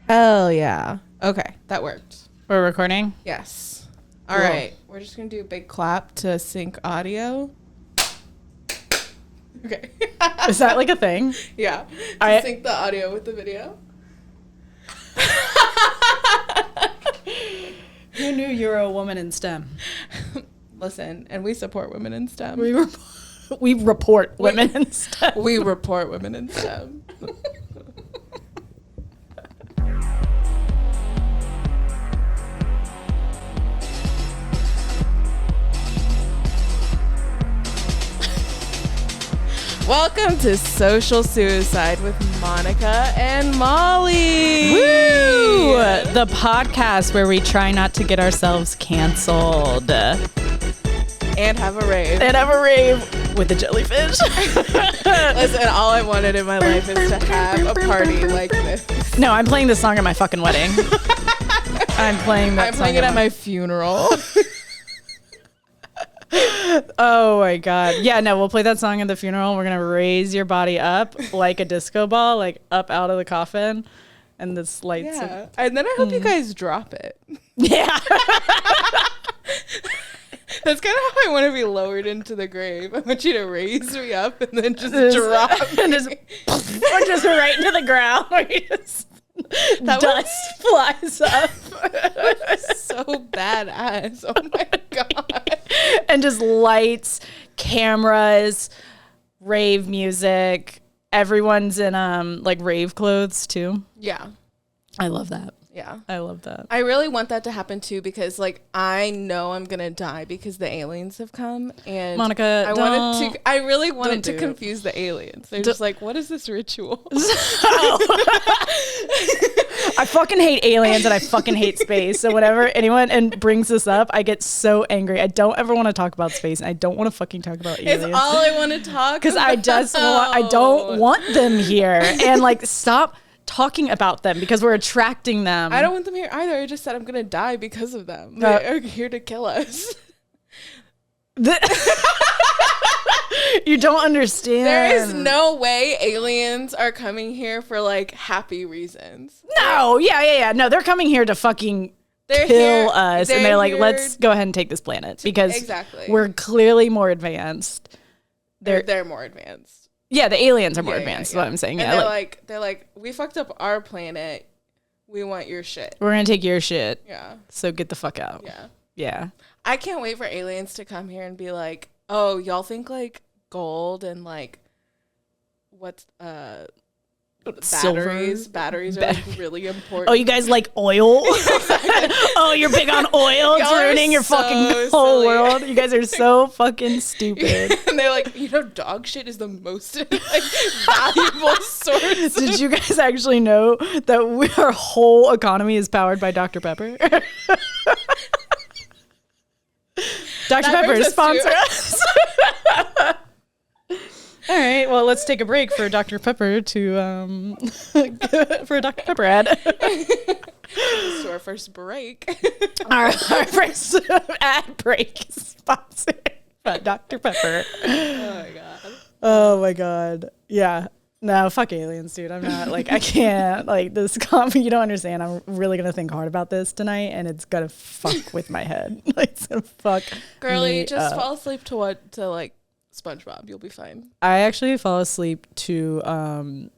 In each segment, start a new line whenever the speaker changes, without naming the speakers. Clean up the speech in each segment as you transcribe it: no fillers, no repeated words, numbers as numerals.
Hell yeah. Okay, that worked.
We're recording?
Yes. All right. We're just going to do a big clap to sync audio. Okay.
Is that like a thing?
Yeah. To sync the audio with the video.
Who knew you were a woman in STEM?
Listen, and we support women in STEM.
We report women in STEM.
We report women in STEM. Welcome to Social Suicide with Monica and Molly.
Woo! The podcast where we try not to get ourselves canceled.
And have a rave.
With a jellyfish.
Listen, all I wanted in my life is to have a party like this.
No, I'm playing this song at my fucking wedding. I'm playing
it at my funeral.
Oh my god. Yeah, no, we'll play that song at the funeral. We're gonna raise your body up like a disco ball, like up out of the coffin, and this lights.
Yeah. And then I hope you guys drop it.
Yeah.
That's kind of how I want to be lowered into the grave. I want you to raise me up and then just drop
and just or just right into the ground where you just dust flies up.
So badass. Oh my god.
And just lights, cameras, rave music. Everyone's in like rave clothes too.
Yeah.
I love that.
Yeah.
I love that.
I really want that to happen too because like I know I'm going to die because the aliens have come and
Monica,
I really wanted to confuse the aliens. They're just like, what is this ritual?
I fucking hate aliens and I fucking hate space. So whenever anyone brings this up, I get so angry. I don't ever want to talk about space and I don't want to fucking talk about aliens.
It's all I want to talk
because I don't want them here. And like, stop talking about them because we're attracting them.
I don't want them here either. I just said I'm going to die because of them. They're here to kill us.
You don't understand.
There is no way aliens are coming here for like happy reasons.
No, yeah. No, they're coming here to fucking kill us. And they're like, let's go ahead and take this planet because we're clearly more advanced.
They're more advanced.
Yeah, the aliens are more advanced, is what I'm saying.
And
yeah,
they're like, we fucked up our planet. We want your shit.
We're going to take your shit.
Yeah.
So get the fuck out.
Yeah.
Yeah.
I can't wait for aliens to come here and be like, oh, y'all think gold and what's batteries are really important.
Oh, you guys like oil? Oh, you're big on oil. It's ruining your fucking whole world. You guys are so fucking stupid.
And they're like, dog shit is the most valuable source.
Did you guys actually know that our whole economy is powered by Dr. Pepper? Dr. Pepper, sponsor us. All right, well, let's take a break for Dr. Pepper to for a Dr. Pepper ad.
This is our first break.
Our first ad break sponsored by Dr. Pepper.
Oh my god.
Oh my god. Yeah. No, fuck aliens, dude. I'm not I can't this coffee. You don't understand. I'm really gonna think hard about this tonight, and it's gonna fuck with my head. It's gonna fuck.
Girlie, just fall asleep to SpongeBob. You'll be fine.
I actually fall asleep to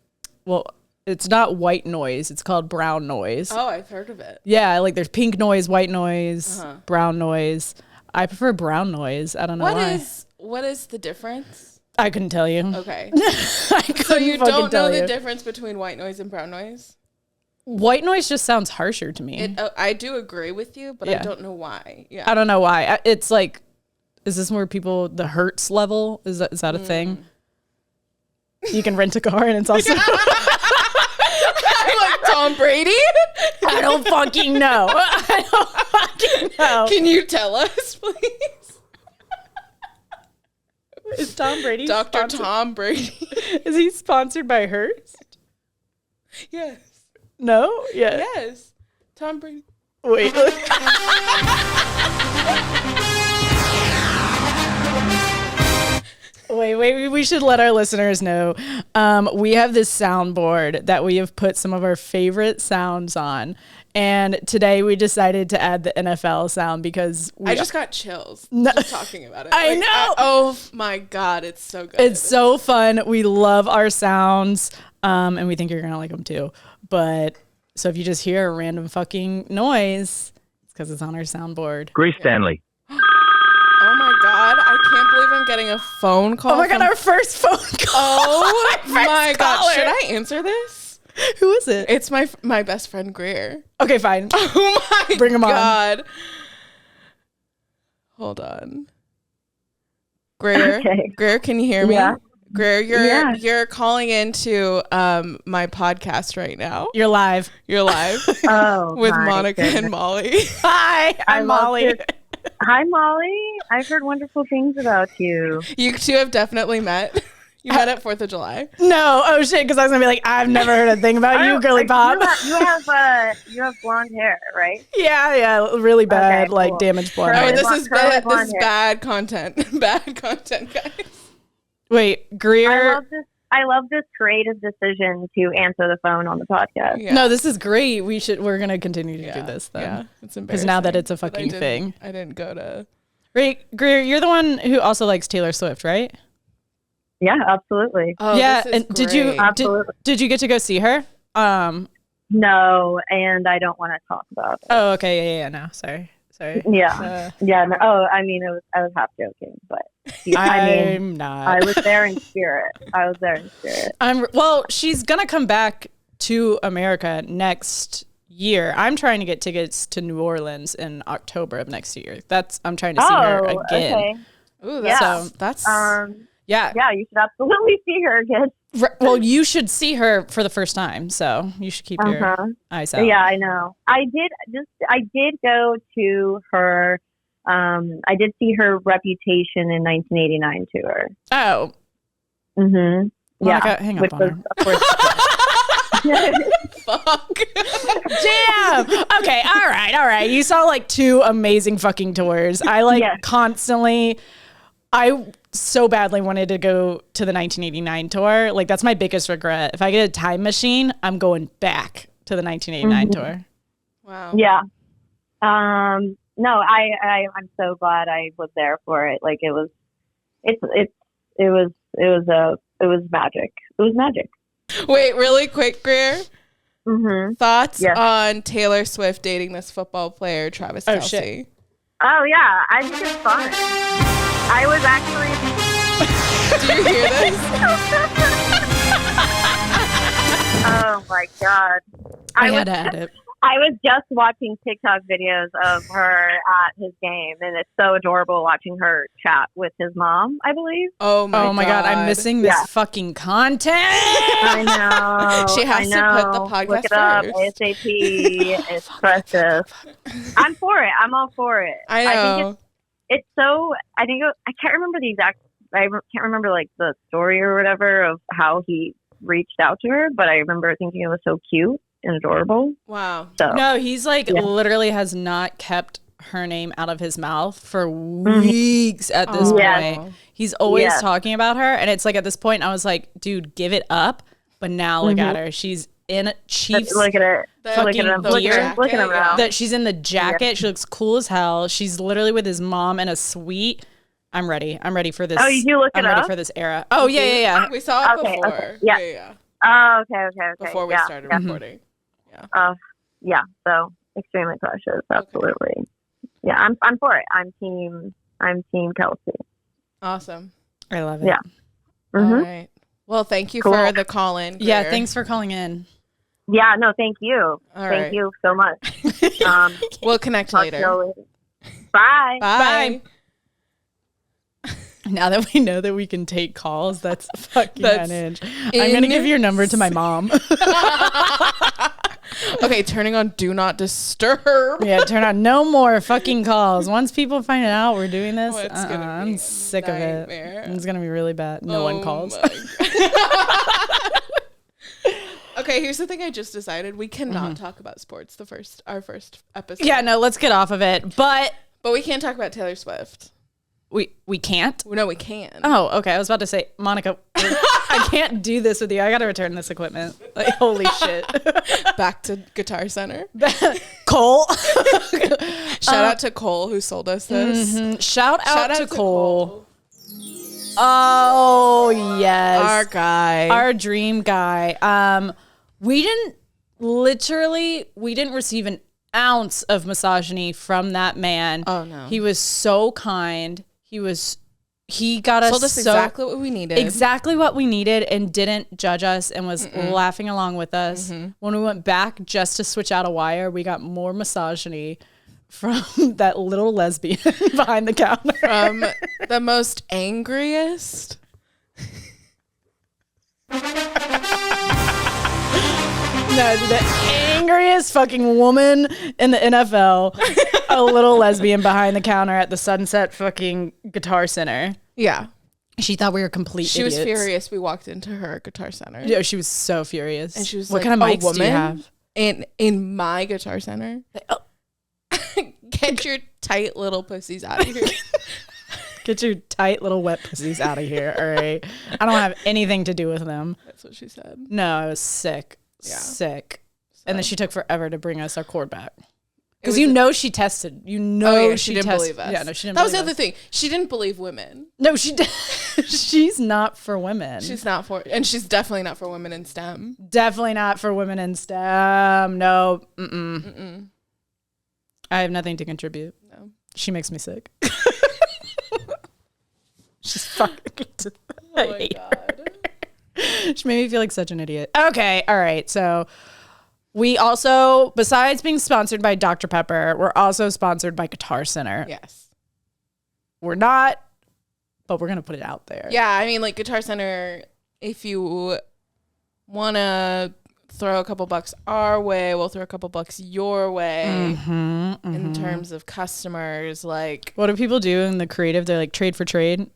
it's not white noise. It's called brown noise.
Oh, I've heard of it.
Yeah, there's pink noise, white noise, brown noise. I prefer brown noise. I don't know why.
What is the difference?
I couldn't tell you.
Okay.
So
you don't know the difference between white noise and brown noise?
White noise just sounds harsher to me.
I do agree with you, but I don't know why. Yeah.
I don't know why. It's like, is this where the hertz level? Is that a thing? You can rent a car and it's also...
I'm like Tom Brady?
I don't fucking know.
Can you tell us, please?
Is Tom Brady
Dr. Tom Brady?
Is he sponsored by Hertz?
Yes.
No? Yeah.
Yes. Tom Brady.
Wait. Wait, we should let our listeners know. We have this soundboard that we have put some of our favorite sounds on. And today we decided to add the NFL sound because
I just got chills just talking about it.
I know.
Oh my God, it's so good.
It's so fun. We love our sounds, and we think you're going to like them too. But so if you just hear a random fucking noise, it's because it's on our soundboard.
Grace Stanley.
Oh my God, I can't believe I'm getting a phone call.
Oh my God, our first phone call.
Oh my God,
caller.
should I answer this?
Who is it?
It's my best friend Greer.
Okay, fine.
Oh my
Bring him on.
God. Hold on. Greer,
Okay.
Greer, can you hear me?
Yeah.
Greer,
Yeah.
you're calling into my podcast right now.
You're live.
You're live
Oh,
with
my
Monica
goodness.
and Molly.
Hi,
I
I'm
love
Molly.
it. Hi, Molly. I've heard wonderful things about you.
You two have definitely met. You met at 4th of July.
No, oh shit, because I was gonna be like, I've never heard a thing about you, girly pop.
You have blonde hair, right?
Yeah, really bad,
Okay,
like
cool.
damaged blonde
Oh,
hair.
this
blonde-
is
curly
bad. This
blonde
is
hair.
bad content. Bad content, guys.
Wait, Greer.
I love this creative decision to answer the phone on the podcast.
Yeah.
No, this is great. We're gonna continue to do this then.
Yeah, it's embarrassing.
Because now that it's a
that I
fucking
didn't-
thing.
I didn't go to.
Right, Greer, you're the one who also likes Taylor Swift, right?
Yeah, absolutely.
Oh,
yeah,
this is
and did you
great.
Absolutely.
did you get to go see her?
No, and I don't want to talk about it.
Oh, okay, yeah, no, sorry.
Yeah. Yeah. No, I mean, I was half joking, but
I'm not.
I was there in spirit.
Well, she's gonna come back to America next year. I'm trying to get tickets to New Orleans in October of next year. I'm trying to see her again.
Okay.
Ooh,
Yeah.
that's
Yeah.
Yeah, you should absolutely see her again.
Well, you should see her for the first time, so you should keep your eyes out.
Yeah, I know. I did go to her. I did see her Reputation in 1989 tour.
Oh.
Mm-hmm.
Monica,
Yeah.
hang up
Which
on
was,
her.
of course.
fuck.
Damn. Okay. All right. You saw like 2 amazing fucking tours. I
Yes.
constantly. I so badly wanted to go to the 1989 tour. Like that's my biggest regret. If I get a time machine, I'm going back to the 1989 tour.
Wow.
Yeah. No, I'm so glad I was there for it. Like it was magic. It was magic.
Wait, really quick, Greer.
Mm-hmm.
Thoughts
Yes.
on Taylor Swift dating this football player, Travis
Oh,
Kelce?
shit.
Oh yeah, I think it's fun. I was actually.
Do you hear this?
Oh my God.
I had to add it.
I was just watching TikTok videos of her at his game, and it's so adorable watching her chat with his mom, I believe.
Oh my
God. I'm missing this
Yeah.
fucking content.
I know.
She has
I
to put the
know.
podcast
Look it up
first.
ASAP. It's precious. I'm for it. I'm all for it.
I
think
know.
it's so. I can't remember the exact. I can't remember like the story or whatever of how he reached out to her, but I remember thinking it was so cute and adorable.
Wow.
So
No, he's like literally has not kept her name out of his mouth for weeks at this
Yes.
point. He's always
Yes.
talking about her. And it's like at this point, I was like, dude, give it up. But now look at her. She's in Chiefs.
look at it.
Fucking
Look at him. Look
gear.
at him. Look at him now.
That she's in the jacket. She looks cool as hell. She's literally with his mom in a suite. I'm ready. I'm ready for this.
Oh, you look it
I'm ready
up?
for this era. Oh, yeah.
We saw it
Okay,
before.
okay. Yeah.
Yeah.
Oh, okay.
Before we
yeah.
started
Yeah.
recording.
Yeah. So extremely precious. Absolutely. Yeah. I'm for it. I'm team Kelsey.
Awesome.
I love it.
Yeah.
All
Mm-hmm.
right. Well, thank you
Cool.
for the call in.
Yeah, thanks for calling in.
Yeah. No, thank you.
All
Thank
right.
you so much.
We'll connect
Talk to
later.
you later. Bye.
Bye.
Now that we know that we can take calls, that's fucking
That's
manage. I'm going to give your number to my mom.
Okay, turning on Do Not Disturb.
Yeah, turn on no more fucking calls. Once people find out we're doing this,
Oh, it's gonna be
I'm
a
sick
nightmare.
of it. It's going to be really bad. No one calls.
Okay, here's the thing I just decided. We cannot talk about sports our first episode.
Yeah, no, let's get off of it. But
But we can't talk about Taylor Swift.
We can't?
No, we can.
Oh, okay. I was about to say, Monica, I can't do this with you. I got to return this equipment. Like, holy shit.
Back to Guitar Center.
Cole.
Shout out to Cole who sold us this.
Mm-hmm. Shout out to Cole. Oh, yes.
Our guy.
Our dream guy. We didn't receive an ounce of misogyny from that man.
Oh, no.
He was so kind. He got us
told us exactly what we needed.
Exactly what we needed and didn't judge us and was laughing along with us. Mm-hmm. When we went back just to switch out a wire, we got more misogyny from that little lesbian behind the counter.
From the most angriest.
No, the angriest fucking woman in the NFL, a little lesbian behind the counter at the Sunset fucking Guitar Center.
Yeah.
She thought we were complete
She
idiots.
was furious we walked into her Guitar Center.
Yeah, she was so furious.
And she was
what
like,
kind of mics do you have?
In my Guitar Center? Get your tight little pussies out of here.
Get your tight little wet pussies out of here, all right? I don't have anything to do with them.
That's what she said.
No, I was sick. Yeah. Sick. So. And then she took forever to bring us our cord back. Because she tested.
She didn't believe us.
Yeah, no, she didn't.
That was the other thing. She didn't believe women.
No, she's not for women.
She's not for, and she's definitely not for women in STEM.
Definitely not for women in STEM. No. Mm-mm. I have nothing to contribute. No. She makes me sick. She's fucking.
Oh my God.
She made me feel like such an idiot. Okay, all right. So we also, besides being sponsored by Dr. Pepper, we're also sponsored by Guitar Center.
Yes.
We're not, but we're going to put it out there.
Yeah, I mean, like Guitar Center, if you want to throw a couple bucks our way, we'll throw a couple bucks your way in terms of customers. Like,
what do people do in the creative? They're like trade for trade.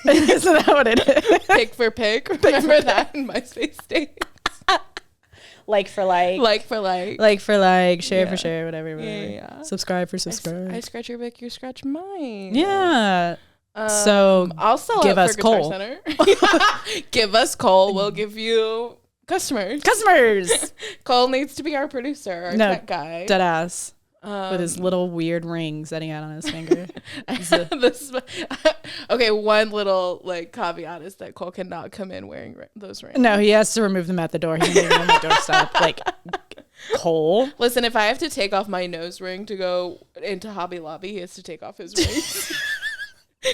Isn't that what it is?
Pick for pick. Remember that in MySpace days?
Like for like.
Like for like.
Like for like. Share for share. Whatever.
Yeah.
Subscribe for subscribe.
I scratch your back, you scratch mine.
Yeah. So
I'll sell
give
up
us
for Guitar
Cole.
Center. Give us Cole. We'll give you customers. Cole needs to be our producer, our tech guy.
Dead ass. With his little weird rings that he had on his finger.
Okay, one little like caveat is that Cole cannot come in wearing those rings.
No, he has to remove them at the door. He can leave them on the doorstep. Like, Cole.
Listen, if I have to take off my nose ring to go into Hobby Lobby, he has to take off his rings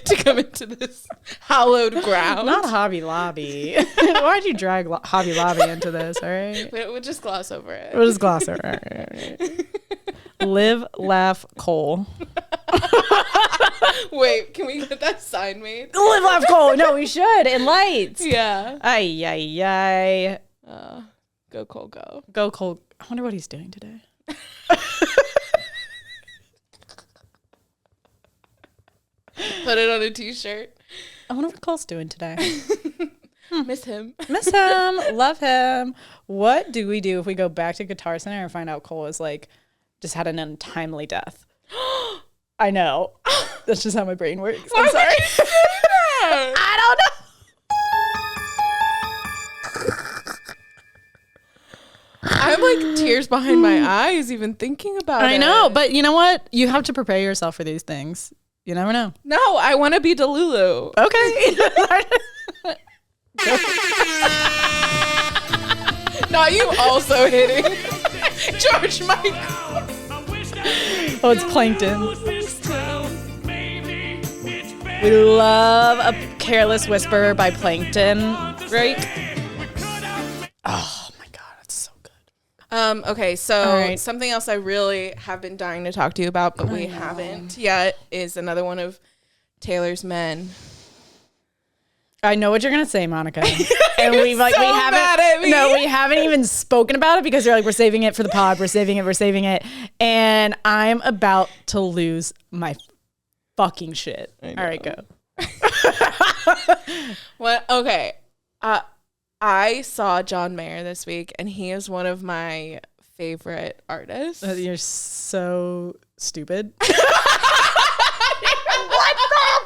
to come into this hallowed ground.
Not Hobby Lobby. Why'd you drag Hobby Lobby into this, all right?
We'll just gloss over it.
We'll just gloss over it. All right. Live, laugh, Cole.
Wait, can we get that sign made?
Live, laugh, Cole. No, we should. In lights.
Yeah.
Ay.
Go Cole, go.
Go Cole. I wonder what he's doing today.
Put it on a t-shirt.
I wonder what Cole's doing today.
Miss him.
Miss him. Love him. What do we do if we go back to Guitar Center and find out Cole is like just had an untimely death? I know. That's just how my brain works. I'm sorry. I don't know.
I'm like tears behind my eyes even thinking about it.
I know, but you know what? You have to prepare yourself for these things. You never know.
No, I want to be Delulu.
Okay.
Not you also hitting George Michael.
Oh, it's Plankton. We love a Careless Whisper by Plankton, right? Oh my God, it's so good.
Okay, so something else I really have been dying to talk to you about, but we haven't yet, is another one of Taylor's men.
I know what you're gonna say, Monica. And we haven't even spoken about it because you're like, we're saving it for the pod, we're saving it. And I'm about to lose my fucking shit. All right, go.
What? Okay. I saw John Mayer this week, and he is one of my favorite artists.
You're so stupid.
What the fuck?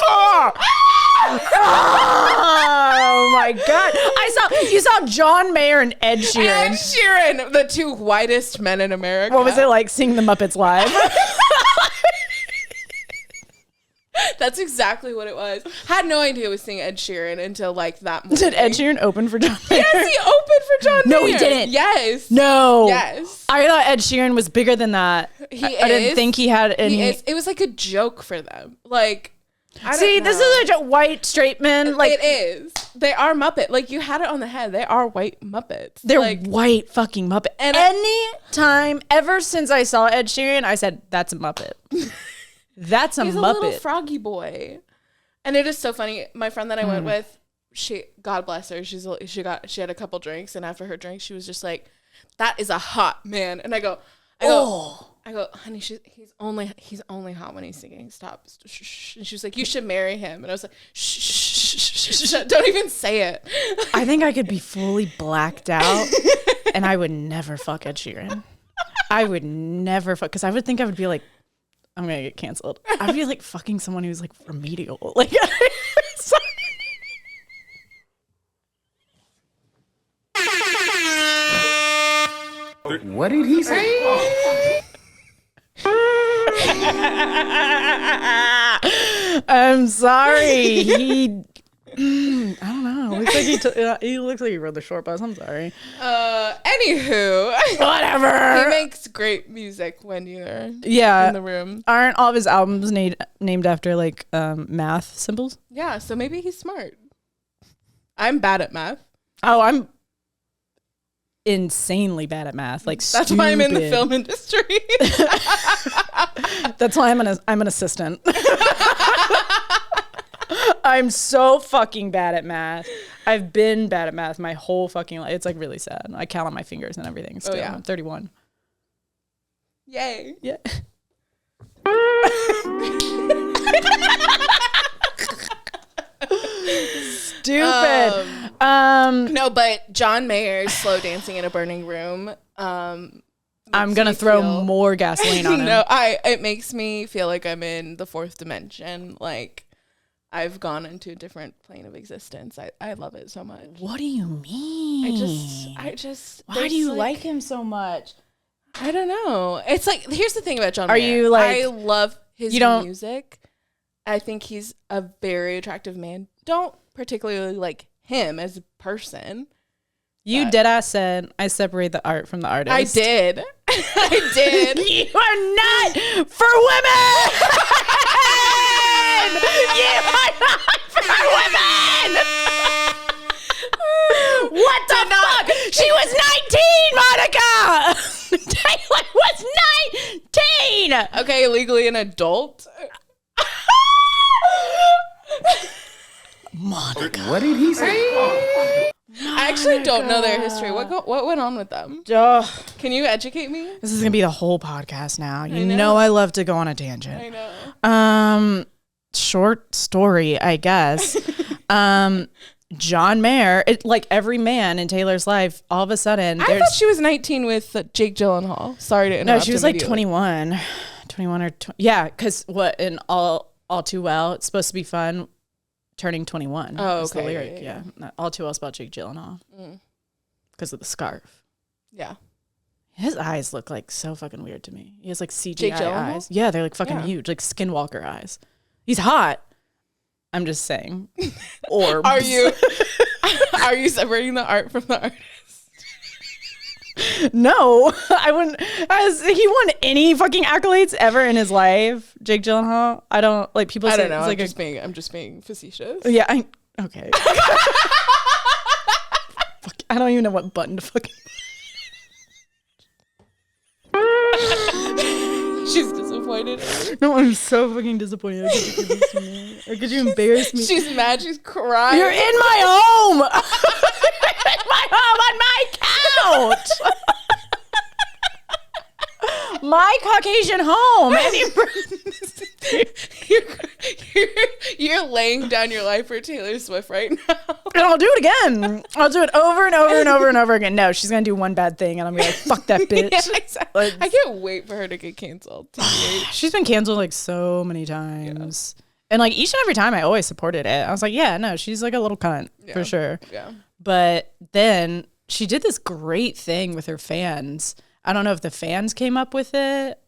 Monica! Oh my God! You saw John Mayer and Ed Sheeran.
Ed Sheeran, the two whitest men in America.
What was it like seeing the Muppets live?
That's exactly what it was. Had no idea it was seeing Ed Sheeran until like that morning.
Did Ed Sheeran open for John Mayer?
Yes, he opened for John Mayer.
No, he didn't.
Yes.
No.
Yes.
I thought Ed Sheeran was bigger than that. I didn't think he had any.
He is. It was like a joke for them. Like,
see, this is a white straight men. Like
it is. They are Muppet. Like you had it on the head. They are white Muppets.
They're
like,
white fucking Muppet. And any time ever since I saw Ed Sheeran, I said, "That's a Muppet." That's a
he's
Muppet.
a little froggy boy. And it is so funny. My friend that I went with, God bless her, she had a couple drinks, and after her drink, she was just like, "That is a hot man." And I go, honey, he's only hot when he's singing. Stop. Shh. And she was like, "You should marry him." And I was like, shh, don't even say it.
I think I could be fully blacked out, and I would never fuck Ed Sheeran. I would never fuck, because I would think I would be like, I'm gonna get canceled. I'd be like fucking someone who's like remedial. Like,
what did he say?
I'm sorry. I don't know. Looks like he looks like he rode the short bus. I'm sorry.
Anywho,
whatever.
He makes great music when you're in the room.
Aren't all of his albums named after like math symbols?
Yeah, so maybe he's smart. I'm bad at math.
Oh, I'm insanely bad at math. Like
that's why I'm in the film industry.
That's why I'm an assistant. I'm so fucking bad at math. I've been bad at math my whole fucking life. It's like really sad. I count on my fingers and everything still. I'm 31.
Yay.
Yeah. Stupid.
No, but John Mayer's Slow Dancing in a Burning Room.
I'm gonna throw more gasoline on him.
No, it makes me feel like I'm in the fourth dimension. Like I've gone into a different plane of existence. I love it so much.
What do you mean?
I just.
Why do you like him so much?
I don't know. It's like, here's the thing about John Mayer.
You like?
I love his music. I think he's a very attractive man. Don't particularly like him as a person.
You deadass said I separate the art from the artist.
I did. I did.
You are not for women. You are not for women. What the fuck? She was 19, Monica. Taylor was 19.
Okay, legally an adult.
Monica.
What did he say?
I actually don't know their history. What went on with them? Can you educate me?
This is gonna be the whole podcast now. You know I love to go on a tangent.
I know.
Short story, I guess. John Mayer, like every man in Taylor's life, all of a sudden.
I thought she was 19 with Jake Gyllenhaal. Sorry to interrupt.
No, she was like 21 or 20. Yeah, because in All Too Well, it's supposed to be fun. Turning 21.
Oh,
okay. The lyric,
yeah.
All Too Well is about Jake Gyllenhaal. Because of the scarf.
Yeah.
His eyes look like so fucking weird to me. He has like CGI
Jake Gyllenhaal?
eyes. Yeah, they're like fucking huge, like Skinwalker eyes. He's hot. I'm just saying. Orbs.
Are you separating the art from the artist?
No, I wouldn't. Has he won any fucking accolades ever in his life? Jake Gyllenhaal? I don't like people.
I
say
don't know.
It's like
I'm just being facetious.
Yeah. Okay. Fuck, I don't even know what button to fucking.
She's disappointed.
No, I'm so fucking disappointed. Could you embarrass me?
She's mad. She's crying.
You're in my home. In my home on my couch. My Caucasian home.
You're laying down your life for Taylor Swift right now.
And I'll do it again. I'll do it over and over and over and over again. No, she's going to do one bad thing and I'm going to be like, fuck that bitch.
Yeah, exactly. I can't wait for her to get canceled.
She's been canceled like so many times. Yeah. And like each and every time I always supported it. I was like, yeah, no, she's like a little cunt for sure.
Yeah.
But then she did this great thing with her fans. I don't know if the fans came up with it,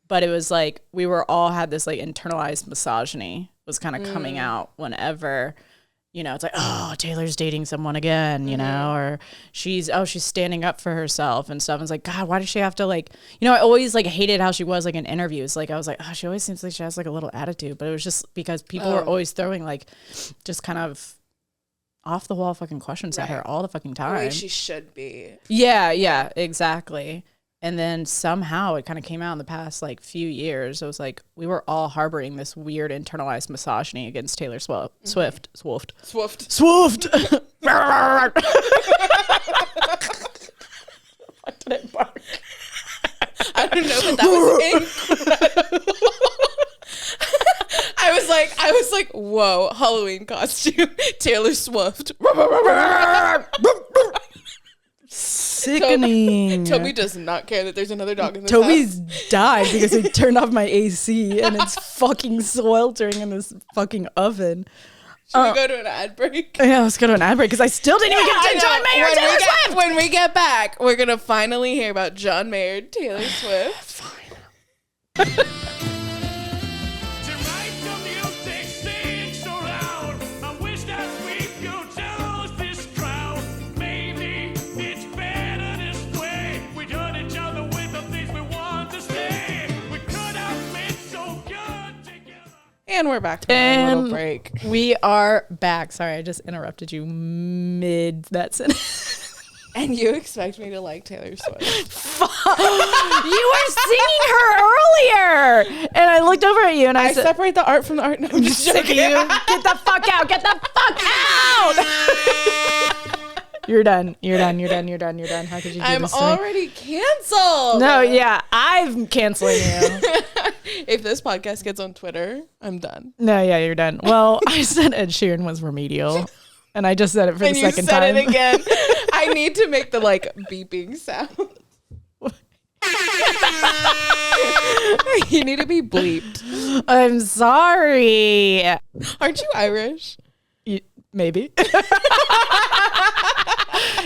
but it was like we were all had this like internalized misogyny was kind of coming out whenever, you know, it's like, oh, Taylor's dating someone again, you know, or she's standing up for herself and stuff. And it's like, God, why does she have to like, you know, I always like hated how she was like in interviews. Like I was like, oh, she always seems like she has like a little attitude, but it was just because people were always throwing like just kind of off the wall fucking questions at her all the fucking time.
The way she should be.
Yeah, exactly. And then somehow it kind of came out in the past like few years. It was like we were all harboring this weird internalized misogyny against Taylor Swift. Swift.
Fuck did I bark? I don't know, but that was incredible. I was like, whoa, Halloween costume, Taylor Swift.
Sickening.
Toby does not care that there's another dog in this
Toby's
house.
died because he turned off my AC and it's fucking sweltering in this fucking oven.
Should we go to an ad break?
Yeah, let's go to an ad break because I still didn't even get to John Mayer and Taylor Swift.
When we get back, we're going to finally hear about John Mayer, Taylor Swift.
Fine.
And we're back from a little break.
We are back. Sorry, I just interrupted you mid that sentence.
And you expect me to like Taylor Swift?
You were singing her earlier, and I looked over at you and I said,
separate the art from the art. No, I'm just
sick of
joking.
you. Get the fuck out. Get the fuck out. You're done. How could you do
I'm
this to me?
already canceled.
No, yeah, I'm canceling you.
If this podcast gets on Twitter, I'm done.
No, yeah, you're done. Well, I said Ed Sheeran was remedial, and I just said it for the second time.
And you said it again. I need to make the like beeping sound. You need to be bleeped.
I'm sorry.
Aren't you Irish?
Maybe.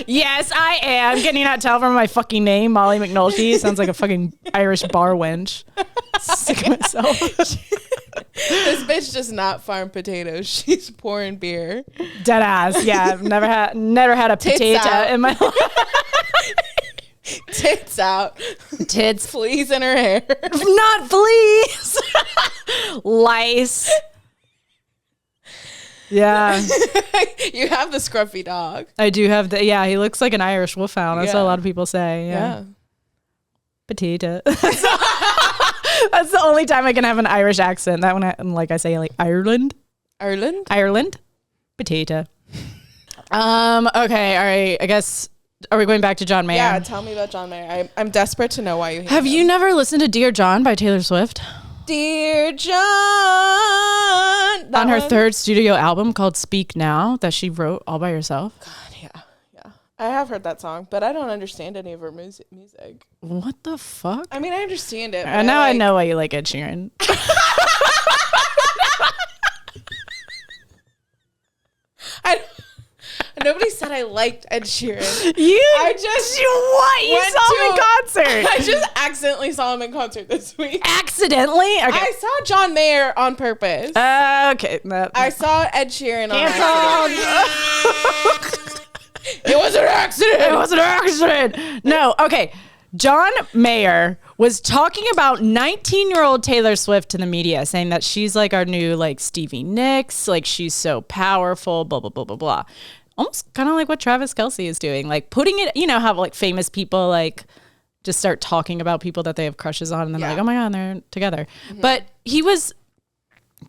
Yes, I am. Can you not tell from my fucking name, Molly McNulty? Sounds like a fucking Irish bar wench. Sick of myself.
This bitch does not farm potatoes. She's pouring beer.
Dead ass. Yeah, I've never had a potato
out.
in my life.
Tits out.
Tits.
Fleas in her hair.
Not fleas. Lice. Yeah.
You have the scruffy dog.
I do have the, yeah, he looks like an Irish wolfhound. That's what a lot of people say. Yeah. Potato. That's the only time I can have an Irish accent. That one, like I say, like Ireland. Potato. Okay. All right. I guess, are we going back to John Mayer?
Yeah. Tell me about John Mayer. I'm desperate to know why you hate
Have
him.
you never listened to Dear John by Taylor Swift?
Dear John.
On her third studio album called Speak Now that she wrote all by herself.
God, yeah. I have heard that song, but I don't understand any of her music.
What the fuck?
I mean, I understand it.
And now I know why you like Ed Sheeran.
Nobody said I liked Ed Sheeran.
You
saw
him in concert.
I just accidentally saw him in concert this week.
Accidentally? Okay.
I saw John Mayer on purpose.
Okay.
I saw Ed Sheeran on
Canceled.
It was an accident.
It was an accident. No, okay. John Mayer was talking about 19-year-old Taylor Swift to the media, saying that she's like our new like Stevie Nicks, like she's so powerful, blah, blah, blah, blah, blah. Almost kind of like what Travis Kelce is doing, like putting it, you know, how like famous people like just start talking about people that they have crushes on and then like, oh my God, they're together. Mm-hmm. But he was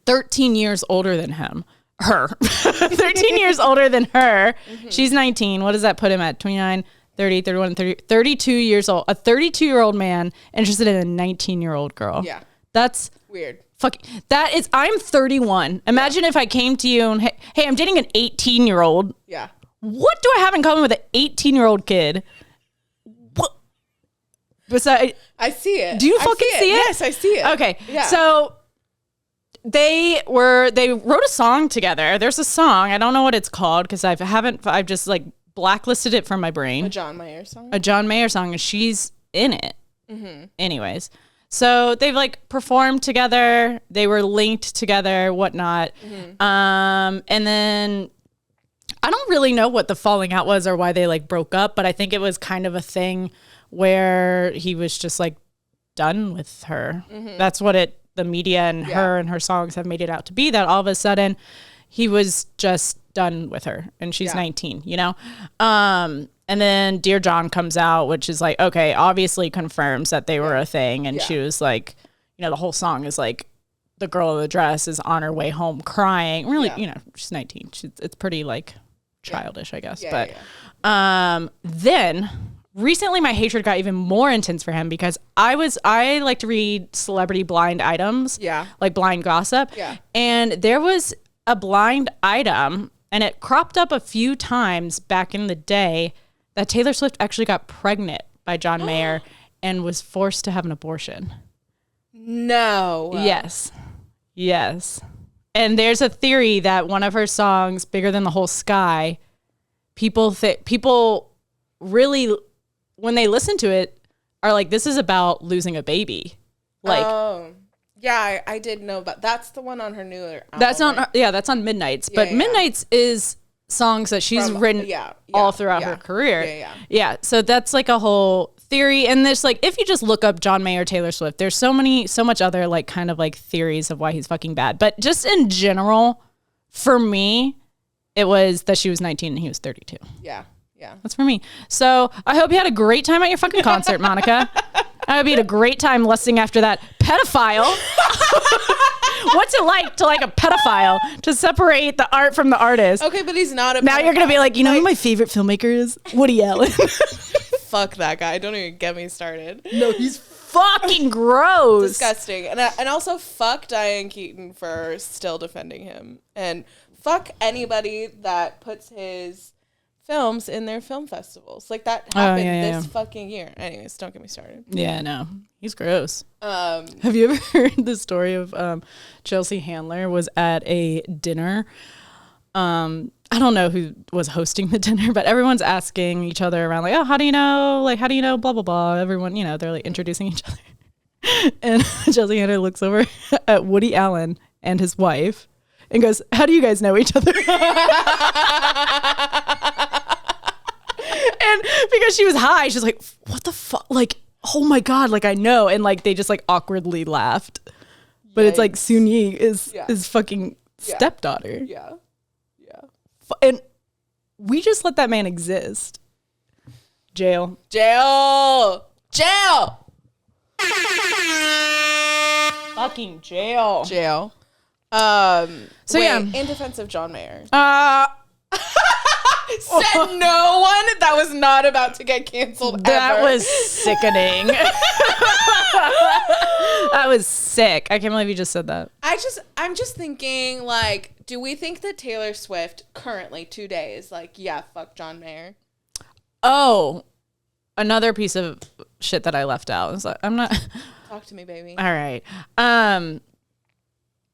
13 years older than her. 13 years older than her. Mm-hmm. She's 19. What does that put him at? 29, 30, 31, 30, 32 years old. A 32-year-old man interested in a 19-year-old girl.
Yeah.
That's
weird.
That is, I'm 31. Imagine if I came to you and, hey, I'm dating an 18-year-old.
Yeah.
What do I have in common with an 18-year-old kid? What? Besides,
I see it.
Do you fucking see it?
Yes, I see it.
Okay.
Yeah.
So they wrote a song together. There's a song. I don't know what it's called because I've just like blacklisted it from my brain.
A John Mayer song.
A John Mayer song, and she's in it. Anyways, so they've like performed together. They were linked together, whatnot. And then I don't really know what the falling out was or why they like broke up, but I think it was kind of a thing where he was just like done with her. That's what the media and her and her songs have made it out to be, that all of a sudden he was just done with her and she's 19, you know? And then Dear John comes out, which is like, okay, obviously confirms that they were a thing. And she was like, you know, the whole song is like the girl in the dress is on her way home crying. Really, you know, she's 19. It's pretty like childish, I guess. Then recently my hatred got even more intense for him because I like to read celebrity blind items, like blind gossip. And there was a blind item, and it cropped up a few times back in the day, that Taylor Swift actually got pregnant by John Mayer and was forced to have an abortion.
No.
Yes. And there's a theory that one of her songs, Bigger Than the Whole Sky, people really, when they listen to it, are like, this is about losing a baby. Like,
yeah, I did know about. That's the one on her newer album.
That's on, that's on Midnights. But Midnights is songs that she's written all throughout her career. Yeah. So that's like a whole theory. And there's like, if you just look up John Mayer, Taylor Swift, there's so much other like kind of like theories of why he's fucking bad. But just in general, for me, it was that she was 19 and he was 32.
Yeah.
That's for me. So I hope you had a great time at your fucking concert, Monica. I hope you had a great time lusting after that pedophile. What's it like to like a pedophile, to separate the art from the artist?
Okay, but he's not a
Now
pedophile.
you're going to be like, you know who my favorite filmmaker is? Woody Allen.
Fuck that guy. Don't even get me started.
No, he's fucking gross.
Disgusting. And also fuck Diane Keaton for still defending him. And fuck anybody that puts his films in their film festivals. Like that happened this fucking year. Anyways, don't get me started.
Yeah, no. He's gross. Have you ever heard the story of Chelsea Handler was at a dinner? I don't know who was hosting the dinner, but everyone's asking each other around like, oh, how do you know? Like, how do you know? Blah, blah, blah. Everyone, you know, they're like introducing each other. And Chelsea Handler looks over at Woody Allen and his wife and goes, how do you guys know each other? And because she was high, she's like, what the fuck? Like, oh my God, like I know. And like they just like awkwardly laughed. But it's like Soon Yi is fucking stepdaughter.
Yeah.
And we just let that man exist. Jail. Fucking jail.
So in defense of John Mayer. Said no one that was not about to get canceled
That
ever.
was sickening. That was sick. I can't believe you just said that.
I'm just thinking, like, do we think that Taylor Swift currently today is like, yeah, fuck John Mayer?
Oh, another piece of shit that I left out. It's like, I'm not.
Talk to me, baby.
All right.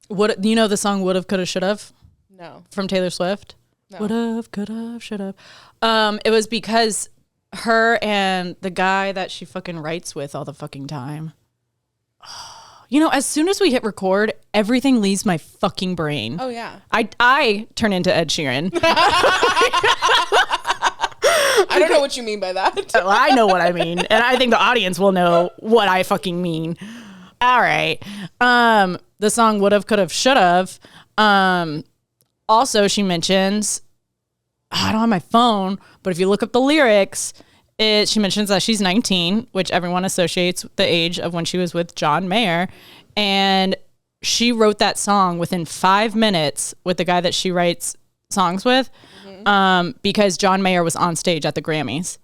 What, you know the song "Would've, Could've, Should've"?
No.
From Taylor Swift.
No.
Would've, could've, should've. It was because her and the guy that she fucking writes with all the fucking time. You know, as soon as we hit record, everything leaves my fucking brain.
Oh yeah.
I turn into Ed Sheeran.
I don't know what you mean by that.
Well, I know what I mean, and I think the audience will know what I fucking mean. All right. The song "Would've, Could've, Should've." Also, she mentions, I don't have my phone, but if you look up the lyrics, she mentions that she's 19, which everyone associates with the age of when she was with John Mayer. And she wrote that song within 5 minutes with the guy that she writes songs with, because John Mayer was on stage at the Grammys.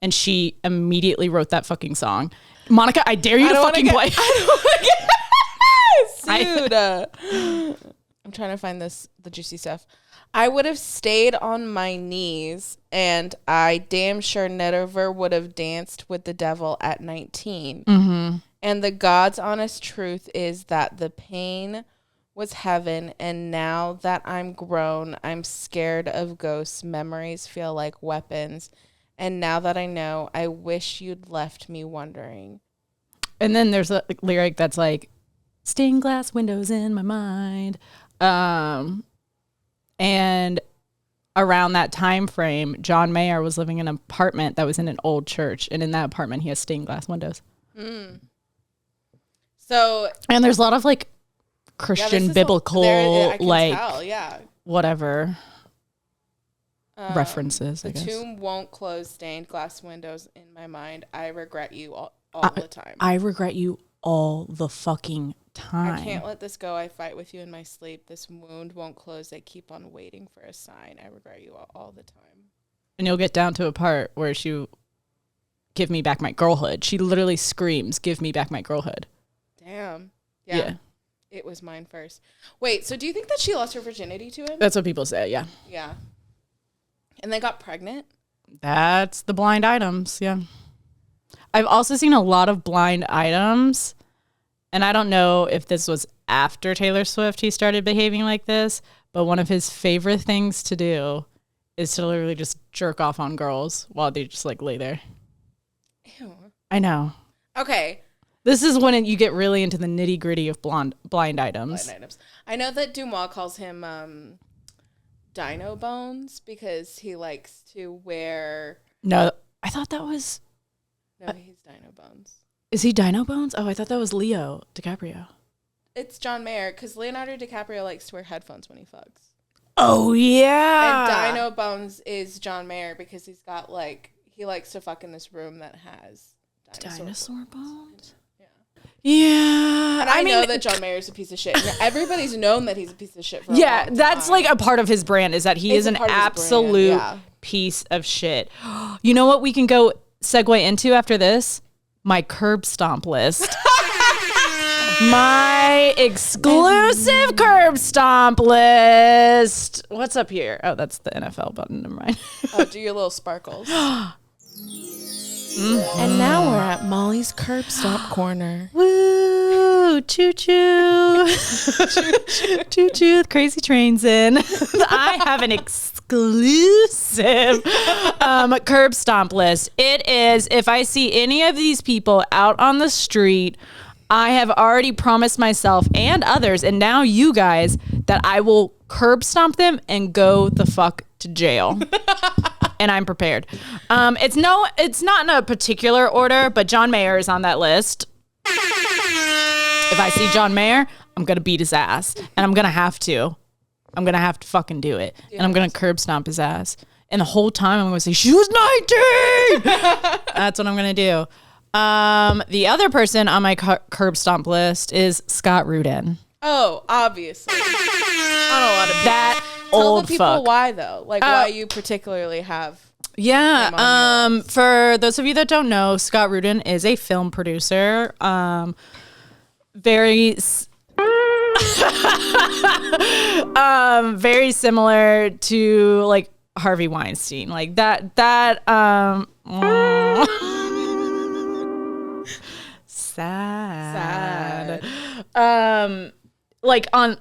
And she immediately wrote that fucking song. Monica, I dare you to fucking play.
Dude. I'm trying to find the juicy stuff. I would have stayed on my knees, and I damn sure never would have danced with the devil at 19. Mm-hmm. And the God's honest truth is that the pain was heaven, and now that I'm grown, I'm scared of ghosts. Memories feel like weapons, and now that I know, I wish you'd left me wondering.
And then there's a lyric that's like, stained glass windows in my mind. And around that time frame, John Mayer was living in an apartment that was in an old church, and in that apartment he has stained glass windows.
So,
and there's a lot of like Christian biblical whatever references.
The tomb won't close, stained glass windows in my mind. I regret you all the time.
I regret you all the fucking time.
I can't let this go. I fight with you in my sleep. This wound won't close. I keep on waiting for a sign. I regret you all the time.
And you'll get down to a part where she give me back my girlhood. She literally screams, give me back my girlhood.
Damn. Yeah. It was mine first. Wait, so do you think that she lost her virginity to him?
That's what people say, yeah.
Yeah. And they got pregnant?
That's the blind items, yeah. I've also seen a lot of blind items, and I don't know if this was after Taylor Swift he started behaving like this, but one of his favorite things to do is to literally just jerk off on girls while they just like lay there.
Ew.
I know.
Okay.
This is when you get really into the nitty gritty of blind items.
Blind items. I know that Dumas calls him Dino Bones because he likes to wear.
No, I thought that was.
No, he's Dino Bones.
Is he Dino Bones? Oh, I thought that was Leo DiCaprio.
It's John Mayer because Leonardo DiCaprio likes to wear headphones when he fucks.
Oh, yeah.
And Dino Bones is John Mayer because he's got like, he likes to fuck in this room that has
dinosaur bones?
Yeah.
Yeah.
And I know that John Mayer's a piece of shit. And everybody's known that he's a piece of shit for a
yeah,
long
that's
time.
like a part of his brand is that he is an absolute piece of shit. You know what we can go segue into after this? My curb stomp list. My exclusive curb stomp list. What's up here? Oh, that's the NFL button. Never mind.
Oh, do your little sparkles. And now we're at Molly's curb stomp corner.
Woo! Choo choo. Choo choo. Crazy trains in. I have an exclusive curb stomp list. It is, if I see any of these people out on the street, I have already promised myself and others, and now you guys, that I will curb stomp them and go the fuck to jail. And I'm prepared. It's not in a particular order, but John Mayer is on that list. If I see John Mayer, I'm going to beat his ass. And I'm going to have to. I'm going to have to fucking do it. Yeah, and I'm going to curb stomp his ass. And the whole time I'm going to say, she was 19! That's what I'm going to do. The other person on my curb stomp list is Scott Rudin.
Oh, obviously. I don't want to be
that
Tell
old
the people
fuck.
why though, like why you particularly have.
Yeah. For those of you that don't know, Scott Rudin is a film producer. Very similar to like Harvey Weinstein, like that. Sad. Like on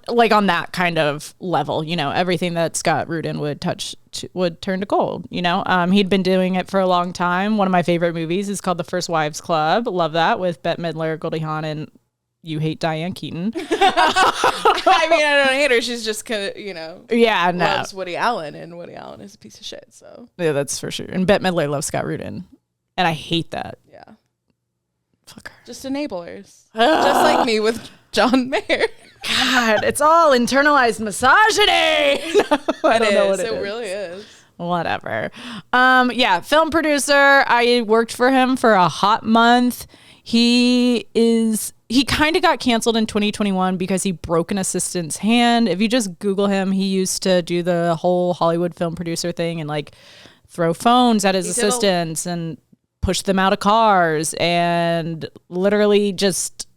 that kind of level, you know, everything that Scott Rudin would touch would turn to gold, you know. He'd been doing it for a long time. One of my favorite movies is called The First Wives Club. Love that, with Bette Midler, Goldie Hawn, and you hate Diane Keaton.
I mean, I don't hate her. She's just kind of, you know, loves Woody Allen, and Woody Allen is a piece of shit. So
yeah, that's for sure. And Bette Midler loves Scott Rudin, and I hate that.
Yeah,
fuck her.
Just enablers, just like me with John Mayer.
God, it's all internalized misogyny. I don't know what it is.
It really is.
Whatever. Yeah, film producer. I worked for him for a hot month. He kind of got canceled in 2021 because he broke an assistant's hand. If you just Google him, he used to do the whole Hollywood film producer thing and like throw phones at his assistants and push them out of cars and literally just...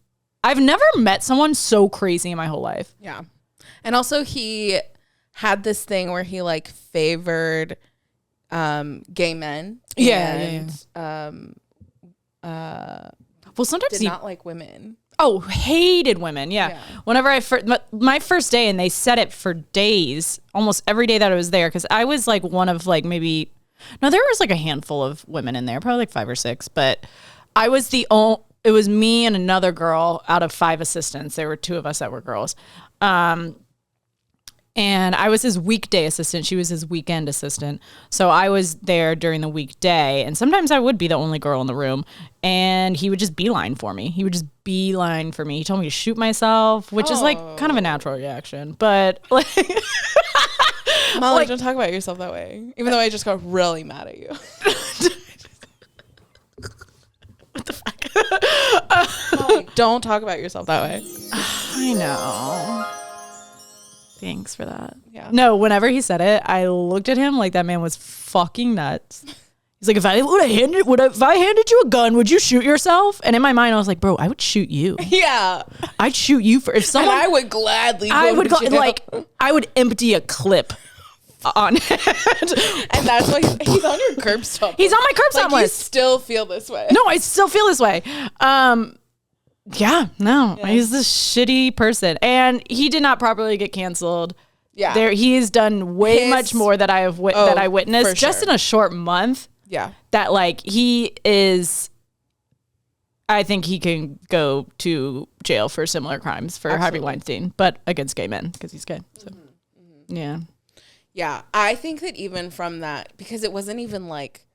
I've never met someone so crazy in my whole life.
Yeah. And also he had this thing where he like favored gay men.
Yeah.
And
well, sometimes
did not like women.
Oh, hated women. Yeah. Whenever my first day, and they said it for days, almost every day that I was there, because I was like one of like maybe, no, there was like a handful of women in there, probably like 5 or 6, but I was it was me and another girl out of 5 assistants. There were 2 of us that were girls. And I was his weekday assistant. She was his weekend assistant. So I was there during the weekday. And sometimes I would be the only girl in the room. And he would just beeline for me. He told me to shoot myself, which is like kind of a natural reaction. But like...
Molly, don't talk about yourself that way. Even though I just got really mad at you.
What the fuck?
Molly, don't talk about yourself that way.
I know. Thanks for that.
Yeah.
No, whenever he said it, I looked at him like that man was fucking nuts. He's like, if I handed you a gun, would you shoot yourself? And in my mind, I was like, bro, I would shoot you.
Yeah.
I'd shoot you for if someone.
And I would gladly. I
would empty a clip on it.
And that's why he's on your curb stop.
He's on my curb stop
like,
list.
You still feel this way.
No, I still feel this way. He's this shitty person, and he did not properly get canceled. Yeah, he has done way much more that I witnessed just in a short month.
Yeah,
that like he is. I think he can go to jail for similar crimes for Harvey Weinstein, but against gay men because he's gay. So, yeah.
Yeah, I think that even from that, because it wasn't even like,